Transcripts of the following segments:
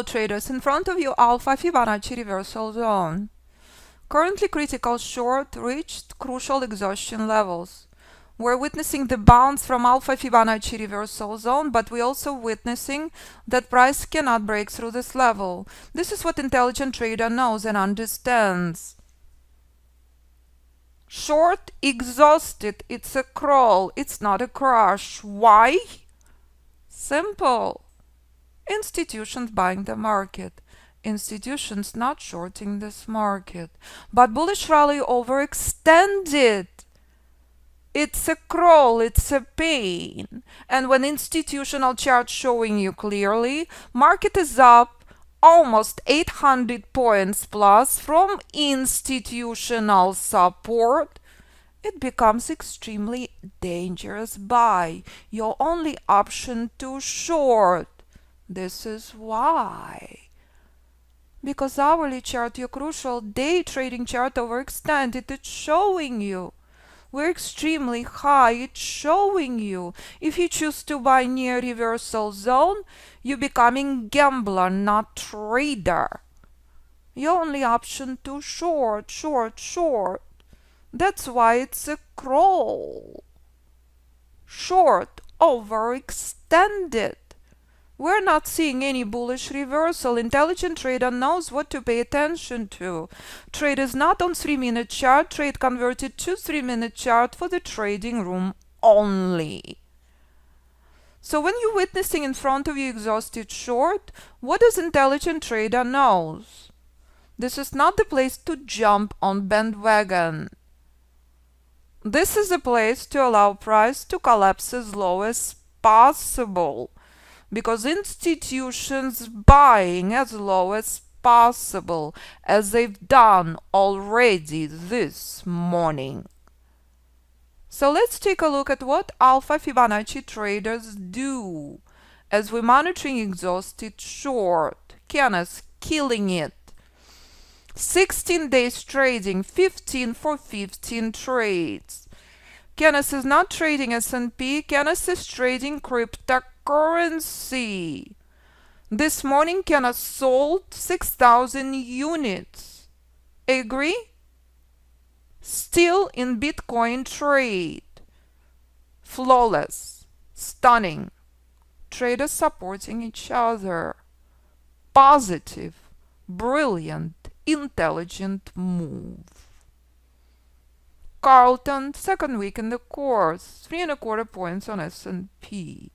Hello traders, in front of you Alpha Fibonacci reversal zone. Currently critical short reached crucial exhaustion levels. We're witnessing the bounce from Alpha Fibonacci reversal zone, but we're also witnessing that price cannot break through this level. This is what intelligent trader knows and understands. Short exhausted, it's a crawl, it's not a crash. Why? Simple. Institutions buying the market. Institutions not shorting this market. But bullish rally overextended. It's a crawl, it's a pain. And when institutional chart showing you clearly, market is up almost 800 points plus from institutional support, it becomes extremely dangerous buy. Your only option to short. This is why. Because hourly chart, your crucial day trading chart overextended, it's showing you. We're extremely high, it's showing you. If you choose to buy near reversal zone, you're becoming gambler, not trader. Your only option to short, short, short. That's why it's a crawl. Short, overextended. We're not seeing any bullish reversal. Intelligent trader knows what to pay attention to. Trade is not on 3-minute chart. Trade converted to 3-minute chart for the trading room only. So when you're witnessing in front of you exhausted short, what does intelligent trader knows? This is not the place to jump on bandwagon. This is a place to allow price to collapse as low as possible. Because institutions buying as low as possible, as they've done already this morning. So let's take a look at what Alpha Fibonacci traders do as we're monitoring exhausted short. Kenneth killing it. 16 days trading, 15 for 15 trades. Kenneth is not trading S&P, Kenneth is trading cryptocurrency. This morning Kenneth sold 6,000 units. Agree? Still in Bitcoin trade. Flawless. Stunning. Traders supporting each other. Positive. Brilliant. Intelligent move. Carlton, second week in the course, 3.25 points on S&P.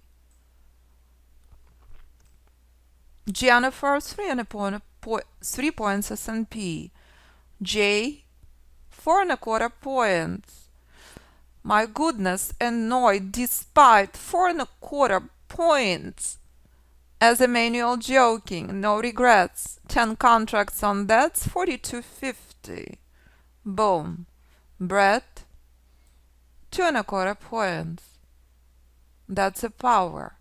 Jennifer, 3 points S&P. Jay, 4.25 points. My goodness, annoyed despite 4.25 points. As Emmanuel joking, no regrets. 10 contracts on that, 42.50. Boom. Brett, 2.25 points. That's the power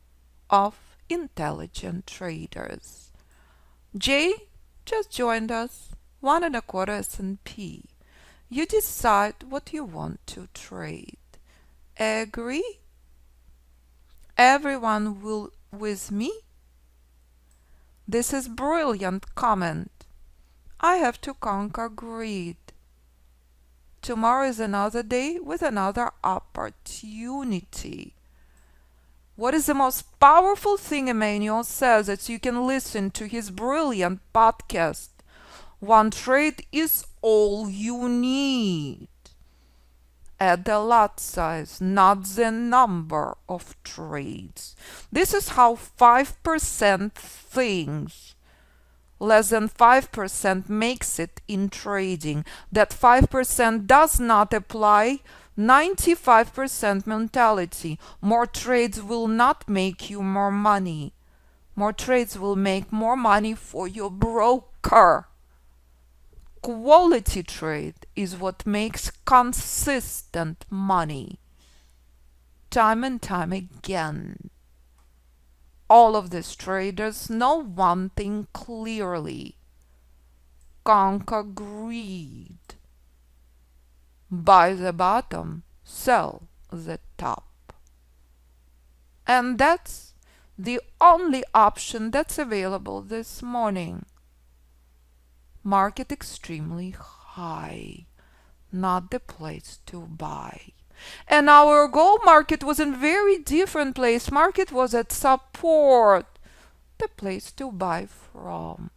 of intelligent traders. Jay just joined us, 1.25 S&P. You decide what you want to trade. Agree? Everyone will with me? This is brilliant comment. I have to conquer greed. Tomorrow is another day with another opportunity. What is the most powerful thing Emmanuel says that you can listen to his brilliant podcast? One trade is all you need. Add the lot size, not the number of trades. This is how 5% thinks. Less than 5% makes it in trading. That 5% does not apply 95% mentality. More trades will not make you more money. More trades will make more money for your broker. Quality trade is what makes consistent money. Time and time again. All of these traders know one thing clearly. Conquer greed. Buy the bottom, sell the top. And that's The only option that's available this morning. Market extremely high, not the place to buy. And our gold market was in very different place. Market was at support, the place to buy from.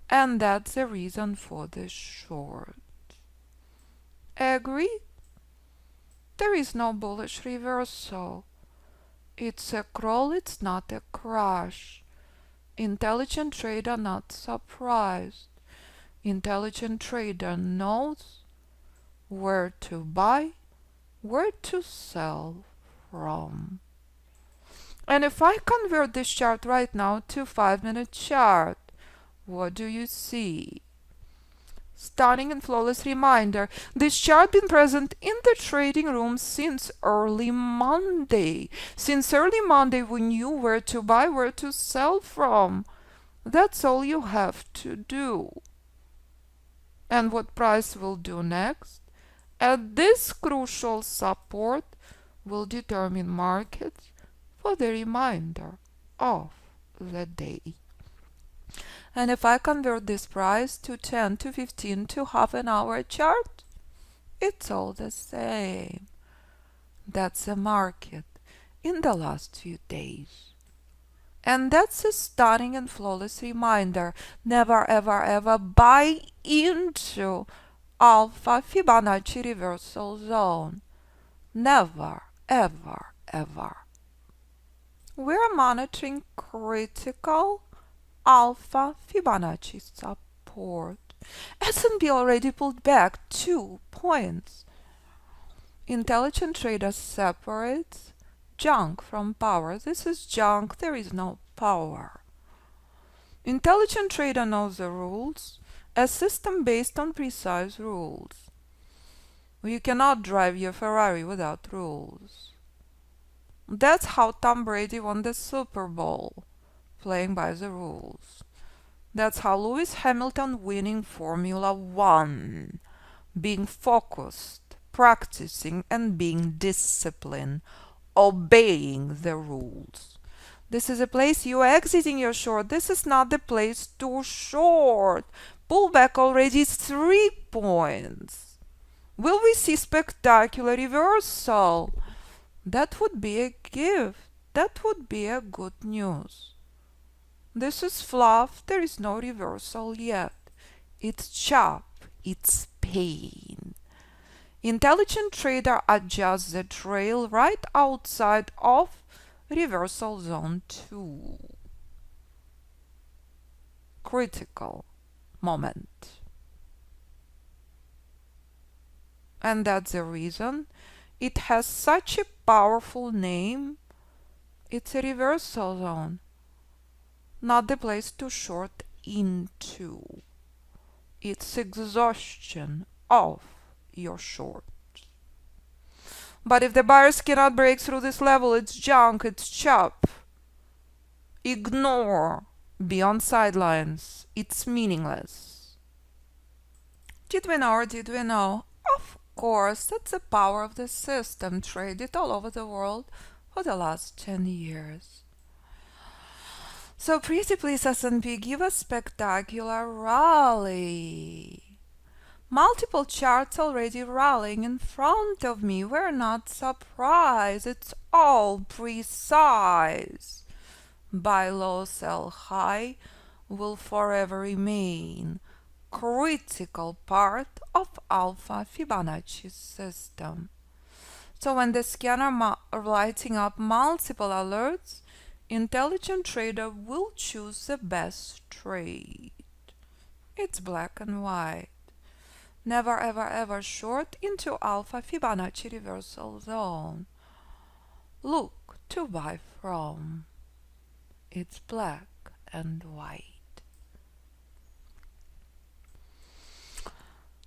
And that's the reason for the short. Agree? There is no bullish reversal. It's a crawl, it's not a crash. Intelligent trader not surprised. Intelligent trader knows where to buy, where to sell from. And if I convert this chart right now to 5-minute chart, what do you see? Stunning and flawless reminder. This chart been present in the trading room since early Monday. Since early Monday we knew where to buy, where to sell from. That's all you have to do. And what price will do next? At this crucial support will determine markets for the remainder of the day. And if I convert this price to 10 to 15 to half an hour chart, it's all the same. That's the market in the last few days. And that's a stunning and flawless reminder. Never ever ever buy into Alpha Fibonacci reversal zone. Never ever ever. We're monitoring critical Alpha Fibonacci support. S&P already pulled back 2 points. Intelligent trader separates junk from power. This is junk, there is no power. Intelligent trader knows the rules, a system based on precise rules. You cannot drive your Ferrari without rules. That's how Tom Brady won the Super Bowl, playing by the rules. That's how Lewis Hamilton winning Formula One, being focused, practicing and being disciplined, obeying the rules. This is a place you exiting your short. This is not the place to short. Pullback already 3 points. Will we see spectacular reversal? That would be a gift. That would be a good news. This is fluff. There is no reversal yet. It's chop. It's pain. Intelligent trader adjusts the trail right outside of reversal zone 2. Critical moment. And that's the reason it has such a powerful name. It's a reversal zone, not the place to short into. It's exhaustion of your short. But if the buyers cannot break through this level, it's junk, it's chop. Ignore. Be on sidelines. It's meaningless. Did we know or did we know? Of course, that's the power of the system traded all over the world for the last 10 years. So pretty please S&P, give a spectacular rally. Multiple charts already rallying in front of me. We're not surprised. It's all precise. Buy low, sell high will forever remain critical part of Alpha Fibonacci system. So when the scanner lighting up multiple alerts, intelligent trader will choose the best trade. It's black and white. Never ever ever short into Alpha Fibonacci reversal zone. Look to buy from. It's black and white.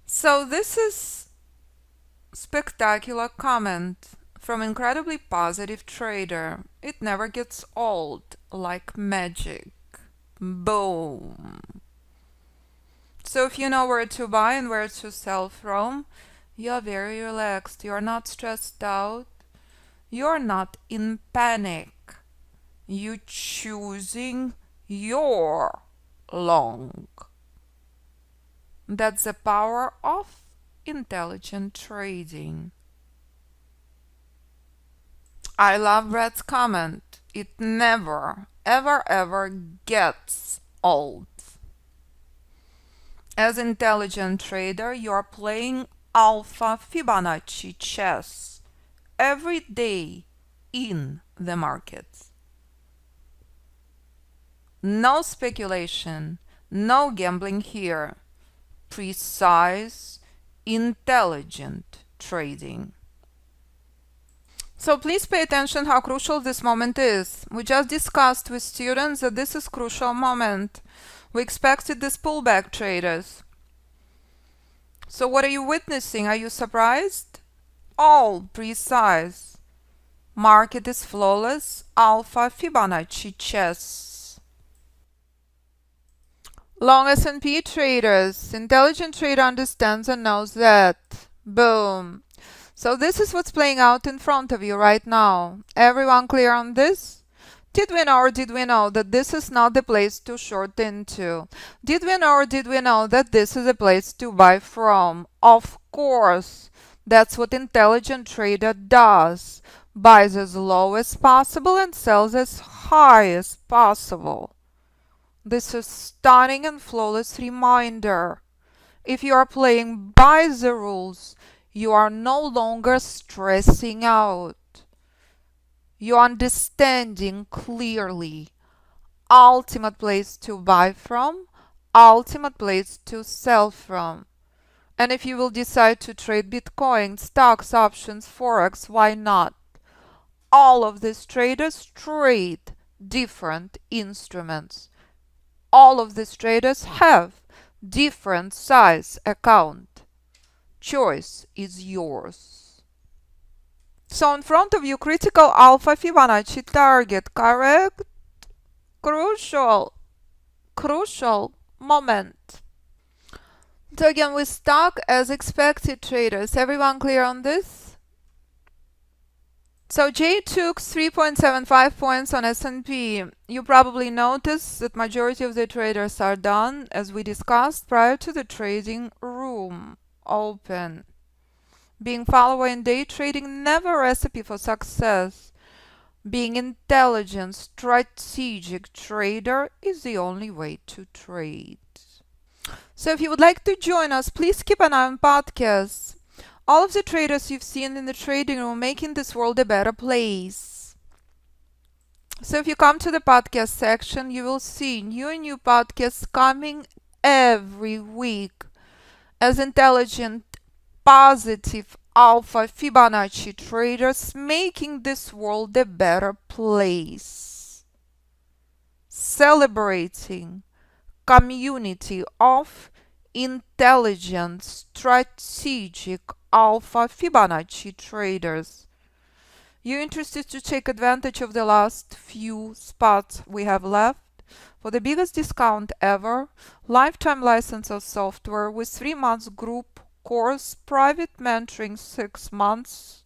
So this is spectacular comment from incredibly positive trader. It never gets old, like magic. Boom. So if you know where to buy and where to sell from, you're very relaxed. You're not stressed out. You're not in panic. You choosing your long. That's the power of intelligent trading. I love Brad's comment. It never, ever, ever gets old. As intelligent trader, you are playing Alpha Fibonacci Chess every day in the markets. No speculation, no gambling here. Precise, intelligent trading. So please pay attention how crucial this moment is. We just discussed with students that this is crucial moment. We expected this pullback, traders. So what are you witnessing? Are you surprised? All precise. Market is flawless. Alpha Fibonacci Chess. Long S&P traders. Intelligent trader understands and knows that. Boom. So this is what's playing out in front of you right now. Everyone clear on this? Did we know or did we know that this is not the place to short into? Did we know or did we know that this is a place to buy from? Of course. That's what intelligent trader does. Buys as low as possible and sells as high as possible. This is stunning and flawless reminder. If you are playing by the rules, you are no longer stressing out. You are understanding clearly. Ultimate place to buy from, ultimate place to sell from. And if you will decide to trade Bitcoin, stocks, options, Forex, why not? All of these traders trade different instruments. All of these traders have different size account. Choice is yours. So in front of you, critical Alpha Fibonacci target, correct? Crucial moment. So again, we stock as expected, traders. Everyone clear on this? So J took 3.75 points on S&P. You probably noticed that majority of the traders are done, as we discussed prior to the trading room open. Being follower in day trading never a recipe for success. Being intelligent, strategic trader is the only way to trade. So if you would like to join us, please keep an eye on podcasts. All of the traders you've seen in the trading room making this world a better place. So if you come to the podcast section, you will see new podcasts coming every week. As intelligent, positive Alpha Fibonacci traders making this world a better place. Celebrating community of intelligent, strategic Alpha Fibonacci traders. You're interested to take advantage of the last few spots we have left? For the biggest discount ever, lifetime license of software with 3 months group course, private mentoring 6 months,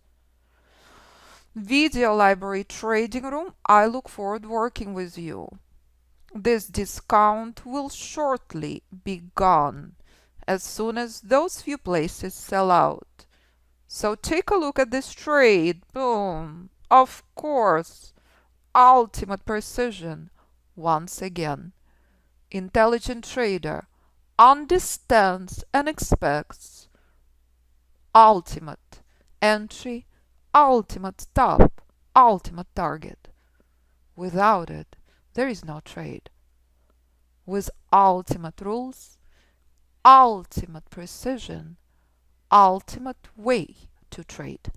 video library trading room, I look forward working with you. This discount will shortly be gone as soon as those few places sell out. So take a look at this trade. Boom. Of course, ultimate precision. Once again, intelligent trader understands and expects ultimate entry, ultimate stop, ultimate target. Without it, there is no trade. With ultimate rules, ultimate precision, ultimate way to trade.